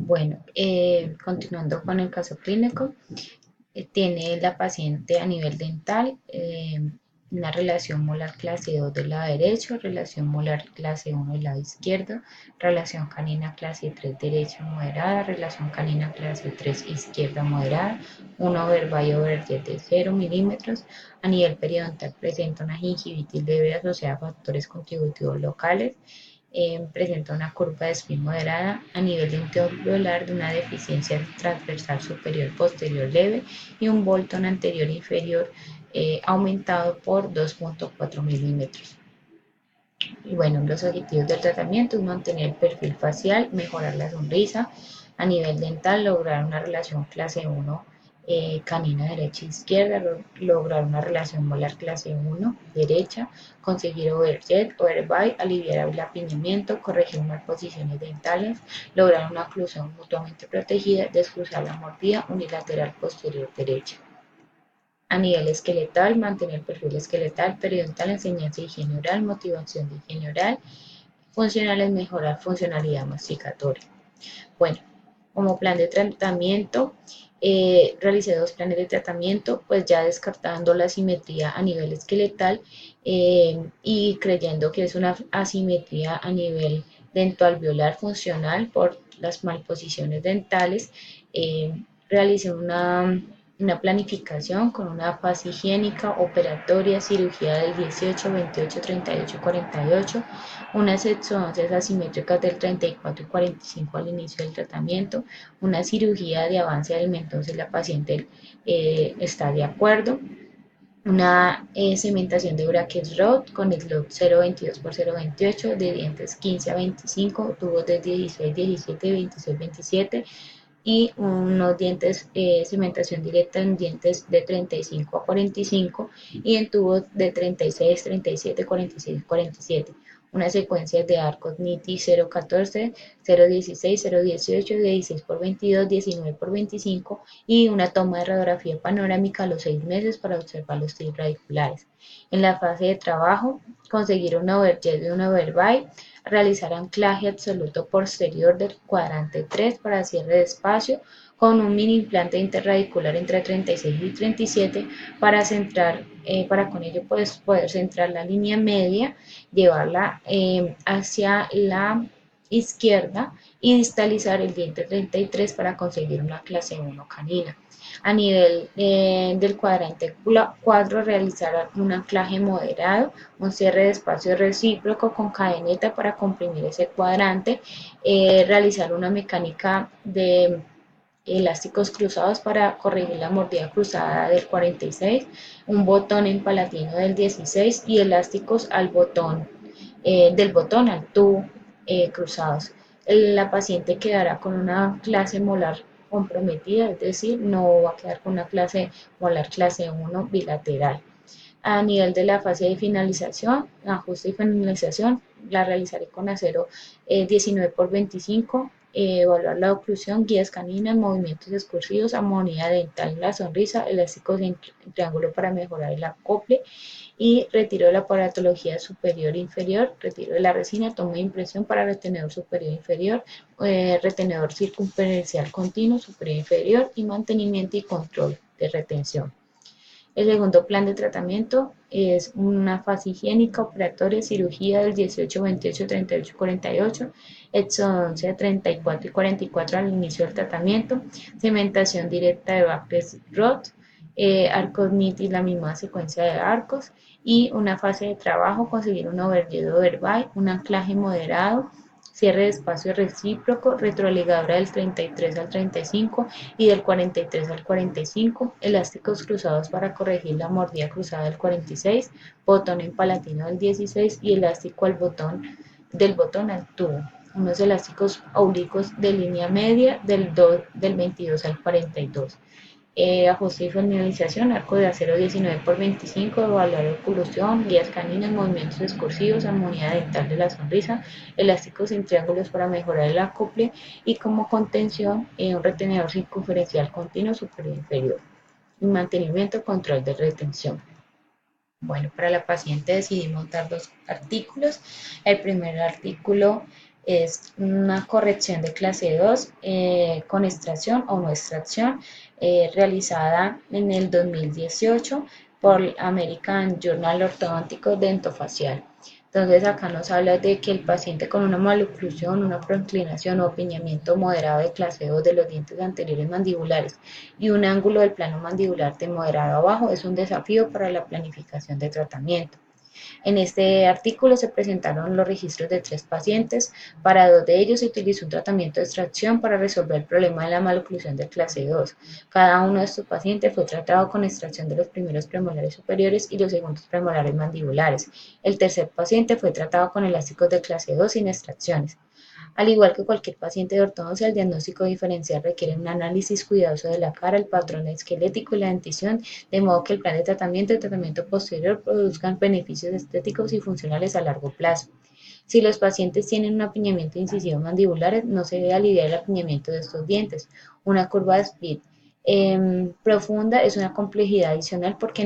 Bueno, continuando con el caso clínico, tiene la paciente a nivel dental una relación molar clase 2 del lado derecho, relación molar clase 1 del lado izquierdo, relación canina clase 3 derecha moderada, relación canina clase 3 izquierda moderada, un overbite y overjet de 0 milímetros. A nivel periodontal presenta una gingivitis leve asociada a factores contributivos locales. Presenta una curva de spin moderada a nivel interalveolar de una deficiencia transversal superior posterior leve y un boltón anterior inferior aumentado por 2.4 milímetros. Y bueno, los objetivos del tratamiento es mantener el perfil facial, mejorar la sonrisa, a nivel dental lograr una relación clase 1 canina derecha e izquierda, lograr una relación molar clase 1 derecha, conseguir overjet, overbite, aliviar el apiñamiento, corregir malposiciones dentales, lograr una oclusión mutuamente protegida, descruzar la mordida unilateral posterior derecha. A nivel esqueletal, mantener perfil esqueletal, periodontal, enseñanza de higiene oral, motivación de higiene oral, funcionales, mejorar funcionalidad masticatoria. Bueno, como plan de tratamiento, realicé 2 planes de tratamiento, pues ya descartando la asimetría a nivel esqueletal y creyendo que es una asimetría a nivel dentoalveolar funcional por las malposiciones dentales. Realicé una planificación con una fase higiénica, operatoria, cirugía del 18, 28, 38, 48, unas exodoncias asimétricas del 34 y 45 al inicio del tratamiento, una cirugía de avance alimentos si la paciente está de acuerdo, una cementación de brackets rod con slot 0.22 por 0.28 de dientes 15 a 25, tubos de 16, 17, 26, 27 y unos dientes, cementación directa en dientes de 35 a 45 y en tubos de 36, 37, 46, 47. Una secuencia de arcos NITI 014, 016, 018, 16 por 22, 19 por 25 y una toma de radiografía panorámica a los 6 meses para observar los tics radiculares. En la fase de trabajo, conseguir una overjet y una overbite, realizar anclaje absoluto posterior del cuadrante 3 para cierre de espacio con un mini implante interradicular entre 36 y 37 para centrar, para con ello pues, poder centrar la línea media, llevarla hacia la izquierda y distalizar el diente 33 para conseguir una clase 1 canina. A nivel del cuadrante 4, realizar un anclaje moderado, un cierre de espacio recíproco con cadeneta para comprimir ese cuadrante, realizar una mecánica de elásticos cruzados para corregir la mordida cruzada del 46, un botón en palatino del 16 y elásticos al botón, del botón al tubo cruzados. La paciente quedará con una clase molar comprometida, es decir, no va a quedar con una clase molar clase 1 bilateral. A nivel de la fase de finalización, ajuste y finalización, la realizaré con acero 19 por 25, evaluar la oclusión, guías caninas, movimientos excursivos, armonía dental en la sonrisa, elásticos en triángulo para mejorar el acople y retiro de la aparatología superior e inferior, retiro de la resina, toma de impresión para retenedor superior e inferior, retenedor circunferencial continuo superior e inferior y mantenimiento y control de retención. El segundo plan de tratamiento es una fase higiénica, operatoria, cirugía del 18, 28, 38, 48, exodoncia 34 y 44 al inicio del tratamiento, cementación directa de Backrest Rod, arcos NIT y la misma secuencia de arcos, y una fase de trabajo, conseguir un overjet overbite, un anclaje moderado, cierre de espacio recíproco, retroligadura del 33 al 35 y del 43 al 45, elásticos cruzados para corregir la mordida cruzada del 46, botón en palatino del 16 y elástico al botón del botón al tubo. Unos elásticos oblicuos de línea media del 22 al 42. Ajuste y finalización, arco de acero 19 por 25, evaluar oclusión, guías caninas, movimientos excursivos, armonía dental de la sonrisa, elásticos en triángulos para mejorar el acople y como contención un retenedor circunferencial continuo superior e inferior. Y mantenimiento, control de retención. Bueno, para la paciente decidí montar 2 artículos. El primer artículo Es una corrección de clase 2 con extracción o no extracción realizada en el 2018 por American Journal Ortodontico Dentofacial. Entonces acá nos habla de que el paciente con una maloclusión, una proinclinación o opinamiento moderado de clase 2 de los dientes anteriores mandibulares y un ángulo del plano mandibular de moderado a bajo es un desafío para la planificación de tratamiento. En este artículo se presentaron los registros de 3 pacientes. Para 2 de ellos se utilizó un tratamiento de extracción para resolver el problema de la maloclusión de clase 2. Cada uno de estos pacientes fue tratado con extracción de los primeros premolares superiores y los segundos premolares mandibulares. El tercer paciente fue tratado con elásticos de clase 2 sin extracciones. Al igual que cualquier paciente de ortodoncia, el diagnóstico diferencial requiere un análisis cuidadoso de la cara, el patrón esquelético y la dentición, de modo que el plan de tratamiento y el tratamiento posterior produzcan beneficios estéticos y funcionales a largo plazo. Si los pacientes tienen un apiñamiento incisivo mandibular, no se debe aliviar el apiñamiento de estos dientes. Una curva de Split profunda es una complejidad adicional porque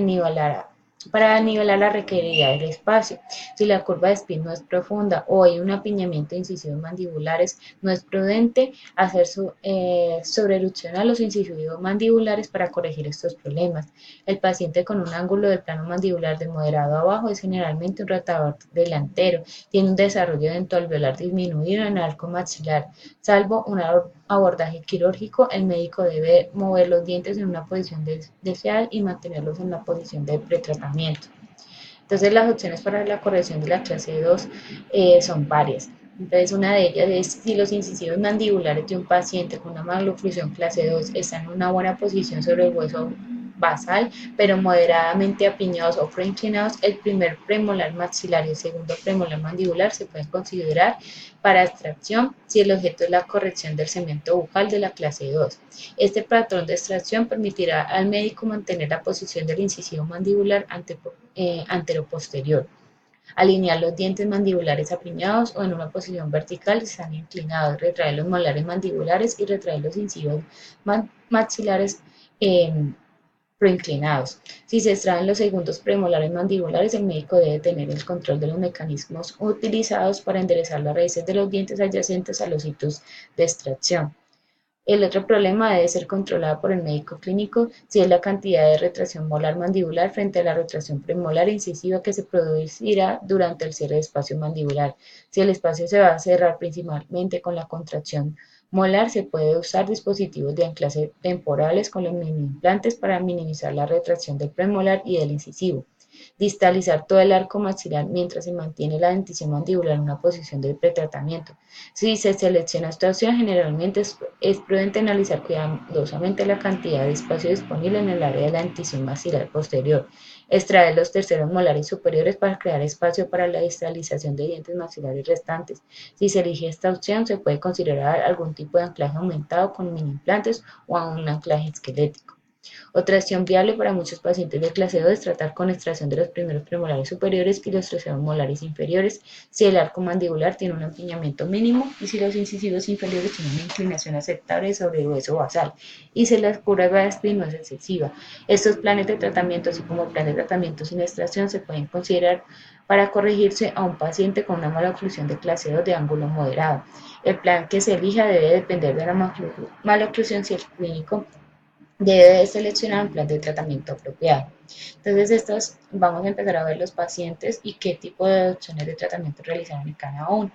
para nivelarla requeriría el espacio. Si la curva de Split no es profunda o hay un apiñamiento de incisivos mandibulares, no es prudente hacer sobreerupción a los incisivos mandibulares para corregir estos problemas. El paciente con un ángulo del plano mandibular de moderado a bajo es generalmente un rotador delantero, tiene un desarrollo dentoalveolar disminuido en el arco maxilar. Salvo un abordaje quirúrgico, el médico debe mover los dientes en una posición deseada y mantenerlos en la posición de pretratamiento. Entonces, las opciones para la corrección de la clase 2 son varias. Entonces, una de ellas es si los incisivos mandibulares de un paciente con una maloclusión clase 2 están en una buena posición sobre el hueso basal, pero moderadamente apiñados o preinclinados, el primer premolar maxilar y el segundo premolar mandibular se pueden considerar para extracción si el objeto es la corrección del cemento bucal de la clase 2. Este patrón de extracción permitirá al médico mantener la posición del incisivo mandibular anteroposterior. Alinear los dientes mandibulares apiñados o en una posición vertical si están inclinados. Retraer los molares mandibulares y retraer los incisivos maxilares proinclinados. Si se extraen los segundos premolares mandibulares, el médico debe tener el control de los mecanismos utilizados para enderezar las raíces de los dientes adyacentes a los hitos de extracción. El otro problema debe ser controlado por el médico clínico si es la cantidad de retracción molar mandibular frente a la retracción premolar incisiva que se producirá durante el cierre de espacio mandibular. Si el espacio se va a cerrar principalmente con la contracción molar, se puede usar dispositivos de anclaje temporales con los mini implantes para minimizar la retracción del premolar y del incisivo. Distalizar todo el arco maxilar mientras se mantiene la dentición mandibular en una posición de pretratamiento. Si se selecciona esta opción, generalmente es prudente analizar cuidadosamente la cantidad de espacio disponible en el área de la dentición maxilar posterior. Extraer los terceros molares superiores para crear espacio para la distalización de dientes maxilares restantes. Si se elige esta opción, se puede considerar algún tipo de anclaje aumentado con mini implantes o un anclaje esquelético. Otra opción viable para muchos pacientes de clase 2 es tratar con extracción de los primeros premolares superiores y los terceros molares inferiores si el arco mandibular tiene un empeñamiento mínimo y si los incisivos inferiores tienen una inclinación aceptable sobre el hueso basal y si la curva de Split no es excesiva. Estos planes de tratamiento, así como el plan de tratamiento sin extracción, se pueden considerar para corregirse a un paciente con una maloclusión de clase 2 de ángulo moderado. El plan que se elija debe depender de la maloclusión si el clínico debe seleccionar un plan de tratamiento apropiado. Entonces, vamos a empezar a ver los pacientes y qué tipo de opciones de tratamiento realizaron en cada uno.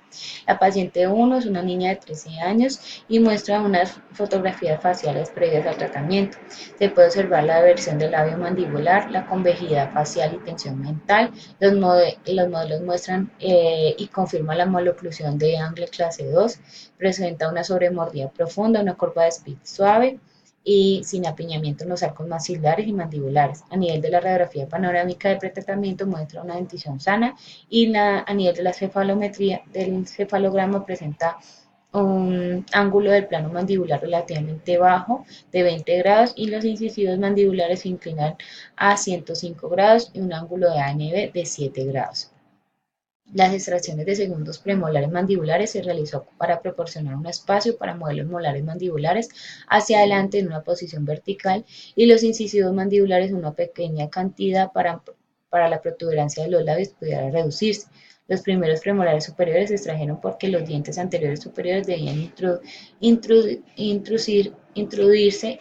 La paciente 1 es una niña de 13 años y muestra unas fotografías faciales previas al tratamiento. Se puede observar la versión del labio mandibular, la convejidad facial y tensión mental. Los modelos muestran y confirman la maloclusión de Angle clase 2. Presenta una sobremordida profunda, una curva de Split suave y sin apiñamiento en los arcos maxilares y mandibulares. A nivel de la radiografía panorámica de pretratamiento muestra una dentición sana y a nivel de la cefalometría del cefalograma presenta un ángulo del plano mandibular relativamente bajo de 20 grados y los incisivos mandibulares se inclinan a 105 grados y un ángulo de ANB de 7 grados. Las extracciones de segundos premolares mandibulares se realizó para proporcionar un espacio para mover los molares mandibulares hacia adelante en una posición vertical y los incisivos mandibulares en una pequeña cantidad para la protuberancia de los labios pudiera reducirse. Los primeros premolares superiores se extrajeron porque los dientes anteriores superiores debían introducirse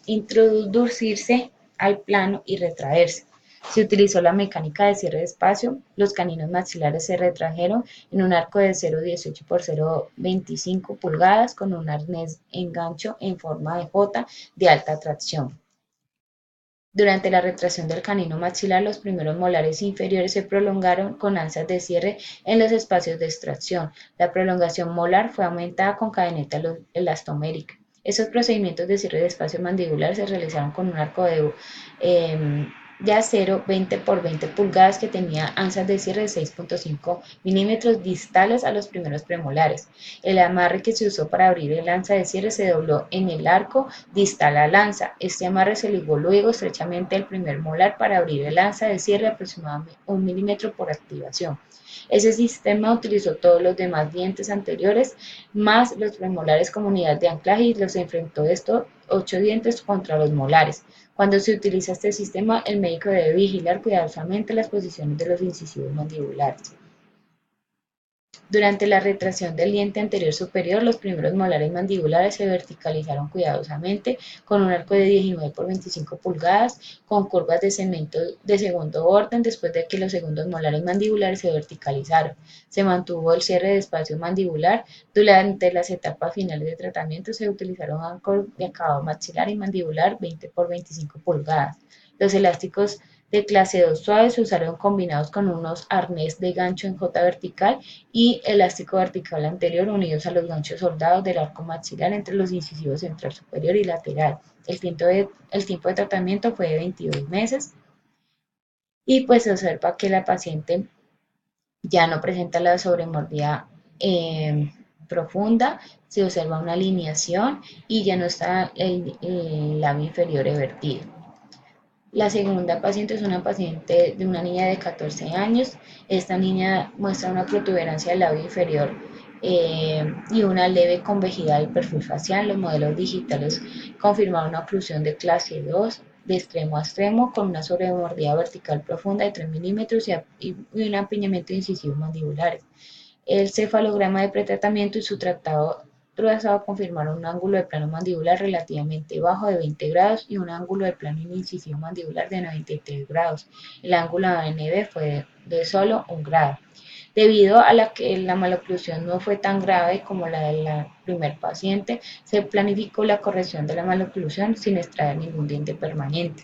introducirse al plano y retraerse. Se utilizó la mecánica de cierre de espacio, los caninos maxilares se retrajeron en un arco de 0,18 por 0,25 pulgadas con un arnés engancho en forma de J de alta tracción. Durante la retracción del canino maxilar, los primeros molares inferiores se prolongaron con ansias de cierre en los espacios de extracción. La prolongación molar fue aumentada con cadeneta elastomérica. Esos procedimientos de cierre de espacio mandibular se realizaron con un arco de acero 20 por 20 pulgadas que tenía ansias de cierre de 6,5 milímetros distales a los primeros premolares. El amarre que se usó para abrir el anza de cierre se dobló en el arco distal al anza. Este amarre se ligó luego estrechamente al primer molar para abrir el anza de cierre aproximadamente 1 milímetro por activación. Ese sistema utilizó todos los demás dientes anteriores, más los premolares como unidad de anclaje y los enfrentó estos 8 dientes contra los molares. Cuando se utiliza este sistema, el médico debe vigilar cuidadosamente las posiciones de los incisivos mandibulares. Durante la retracción del diente anterior superior, los primeros molares mandibulares se verticalizaron cuidadosamente con un arco de 19 por 25 pulgadas con curvas de cemento de segundo orden después de que los segundos molares mandibulares se verticalizaron. Se mantuvo el cierre de espacio mandibular. Durante las etapas finales de tratamiento se utilizaron arcos de acabado maxilar y mandibular 20 por 25 pulgadas. Los elásticos de clase 2 suaves se usaron combinados con unos arnés de gancho en J vertical y elástico vertical anterior unidos a los ganchos soldados del arco maxilar entre los incisivos central superior y lateral. El tiempo de tratamiento fue de 22 meses y pues se observa que la paciente ya no presenta la sobremordida profunda, se observa una alineación y ya no está el labio inferior evertido. La segunda paciente es una paciente de una niña de 14 años. Esta niña muestra una protuberancia del labio inferior y una leve convejidad del perfil facial. Los modelos digitales confirmaron una oclusión de clase 2 de extremo a extremo con una sobremordida vertical profunda de 3 milímetros y un apiñamiento de incisivos mandibulares. El cefalograma de pretratamiento y su tratado trazado confirmaron un ángulo de plano mandibular relativamente bajo de 20 grados y un ángulo de plano incisivo mandibular de 93 grados. El ángulo ANB fue de solo 1 grado. Debido a que la maloclusión no fue tan grave como la de la primer paciente, se planificó la corrección de la maloclusión sin extraer ningún diente permanente.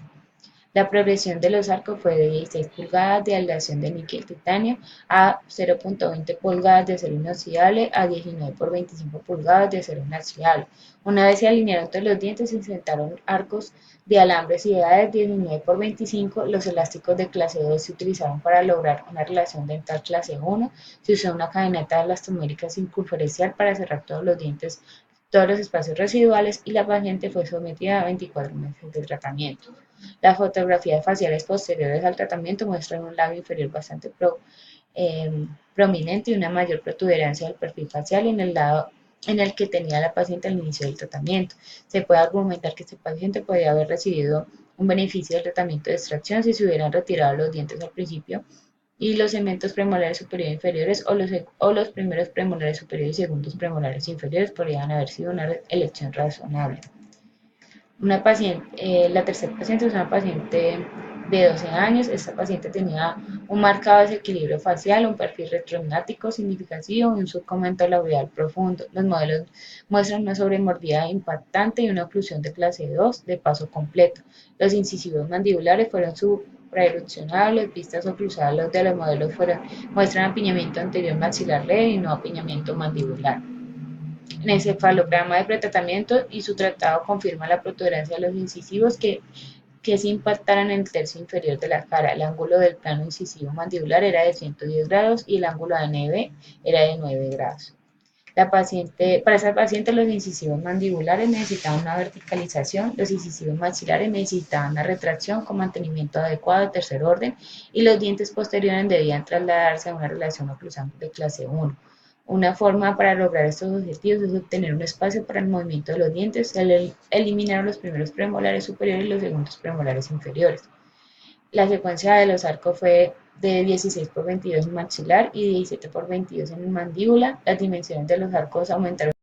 La progresión de los arcos fue de 16 pulgadas de aleación de níquel titanio a 0,20 pulgadas de acero inoxidable a 19 por 25 pulgadas de acero inoxidable. Una vez se alinearon todos los dientes, se insertaron arcos de alambres y edades 19 por 25. Los elásticos de clase 2 se utilizaron para lograr una relación dental clase 1. Se usó una cadeneta elastomérica circunferencial para cerrar todos los dientes, todos los espacios residuales y la paciente fue sometida a 24 meses de tratamiento. Las fotografías faciales posteriores al tratamiento muestran un labio inferior bastante prominente y una mayor protuberancia del perfil facial en el lado en el que tenía la paciente al inicio del tratamiento. Se puede argumentar que este paciente podría haber recibido un beneficio del tratamiento de extracción si se hubieran retirado los dientes al principio y los segmentos premolares superiores e inferiores o los primeros premolares superiores y segundos premolares inferiores podrían haber sido una elección razonable. La tercera paciente es una paciente de 12 años. Esta paciente tenía un marcado desequilibrio facial, un perfil retrognático significativo y un subcomento labial profundo. Los modelos muestran una sobremordida impactante y una oclusión de clase 2 de paso completo. Los incisivos mandibulares fueron supraerupcionables, vistas o cruzadas. Los de los modelos muestran apiñamiento anterior maxilar leve y no apiñamiento mandibular. En el cefalograma de pretratamiento y su tratado confirma la protuberancia de los incisivos que se impactaran en el tercio inferior de la cara. El ángulo del plano incisivo mandibular era de 110 grados y el ángulo ANB era de 9 grados. Para esa paciente los incisivos mandibulares necesitaban una verticalización, los incisivos maxilares necesitaban una retracción con mantenimiento adecuado de tercer orden y los dientes posteriores debían trasladarse a una relación oclusante de clase 1. Una forma para lograr estos objetivos es obtener un espacio para el movimiento de los dientes, eliminar los primeros premolares superiores y los segundos premolares inferiores. La secuencia de los arcos fue de 16 por 22 en maxilar y 17 por 22 en mandíbula. Las dimensiones de los arcos aumentaron